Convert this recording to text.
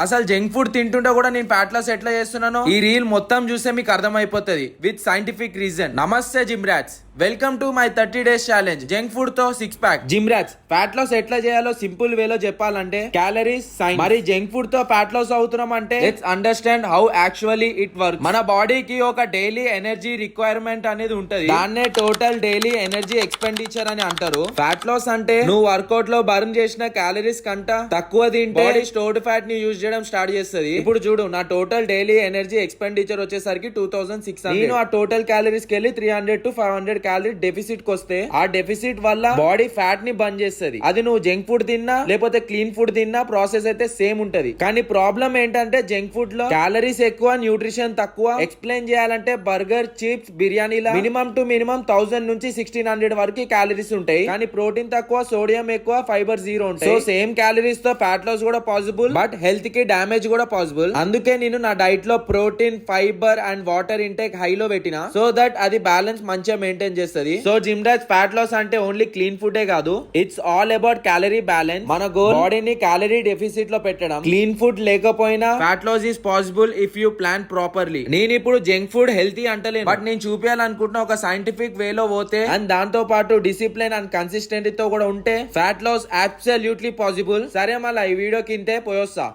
అసలు junk food తింటుంటే కూడా నేను ఫ్యాట్ లాస్ ఎట్లా చేస్తున్నాను ఈ రీల్ మొత్తం చూస్తే మీకు అర్థమైపోతుంది విత్ సైంటిఫిక్ రీజన్. నమస్తే gym rats, welcome to my 30 days challenge. Junk food తో 6 pack. Gym rats, fat loss ఎట్లా చేయాలో సింపుల్ వేలో చెప్పాలంటే క్యాలరీస్ సైన్స్. మరి జంక్ ఫుడ్ తో ఫ్యాట్ లాస్ అవుతున్నాం అంటే let's understand how actually it work. మన బాడీకి ఒక డైలీ ఎనర్జీ రిక్వైర్మెంట్ అనేది ఉంటది, దాన్నే టోటల్ డైలీ ఎనర్జీ ఎక్స్పెండిచర్ అని అంటారు. ఫ్యాట్ లాస్ అంటే నువ్వు వర్కౌట్ లో బర్న్ చేసిన క్యాలరీస్ కంట తక్కువ తింటే బాడీ స్టోర్డ్ ఫ్యాట్ ని యూజ్ చేయడం స్టార్ట్ చేస్తుంది. ఇప్పుడు చూడు, నా టోటల్ డైలీ ఎనర్జీ ఎక్స్పెండిచర్ వచ్చేసరికి 2600. నేను ఆ టోటల్ క్యాలరీస్ కి వెళ్ళి 300 to 500 క్యాలరీ డెఫిసిట్ వస్తే ఆ డెఫిసిట్ వల్ల బాడీ ఫ్యాట్ ని బంద్ చేస్తుంది. అది నువ్వు జంక్ ఫుడ్ తిన్నా లేకపోతే క్లీన్ ఫుడ్ తిన్నా ప్రాసెస్ అయితే సేమ్ ఉంటది. కానీ ప్రాబ్లం ఏంటంటే జంక్ ఫుడ్ లో క్యాలరీస్ ఎక్కువ, న్యూట్రిషన్ తక్కువ. ఎక్స్ప్లెయిన్ చేయాలంటే బర్గర్, చిప్స్, బిర్యానీలా మినిమం టు మినిమం 1000 నుంచి 1600 వరకు క్యాలరీస్ ఉంటాయి. కానీ ప్రోటీన్ తక్కువ, సోడియం ఎక్కువ, ఫైబర్ జీరో ఉంటాయి. సో సేమ్ క్యాలరీస్ తో ఫ్యాట్ లాస్ కూడా పాసిబుల్, బట్ హెల్త్ కి డామేజ్ కూడా పాసిబుల్. అందుకే నేను నా డైట్ లో protein, fibre and water intake హైలో పెట్టిన, సో దట్ అది బ్యాలెన్స్ మంచిగా మెయింటైన్ చేస్తుంది. So gym rats, fat loss అంటే ఓన్లీ క్లీన్ ఫుడ్ కాదు, it's all about calorie balance. మన గోల్ బాడీని క్యాలరీ డెఫిసిట్ లో పెట్టడం. క్లీన్ ఫుడ్ లేకపోయినా fat loss is possible if you plan properly. నేను ఇప్పుడు జంక్ ఫుడ్ హెల్తీ అంటలేను, బట్ నేను చూపించాలనుకుంటున్న ఒక సైంటిఫిక్ వేలో పోతే అండ్ దాంతో పాటు డిసిప్లిన్ అండ్ కన్సిస్టెంట్ తో కూడా ఉంటే ఫ్యాట్ లాస్ అబ్సల్యూట్లీ పాసిబుల్. సరే, మళ్ళీ ఈ వీడియో కిందే పోయొస్తా.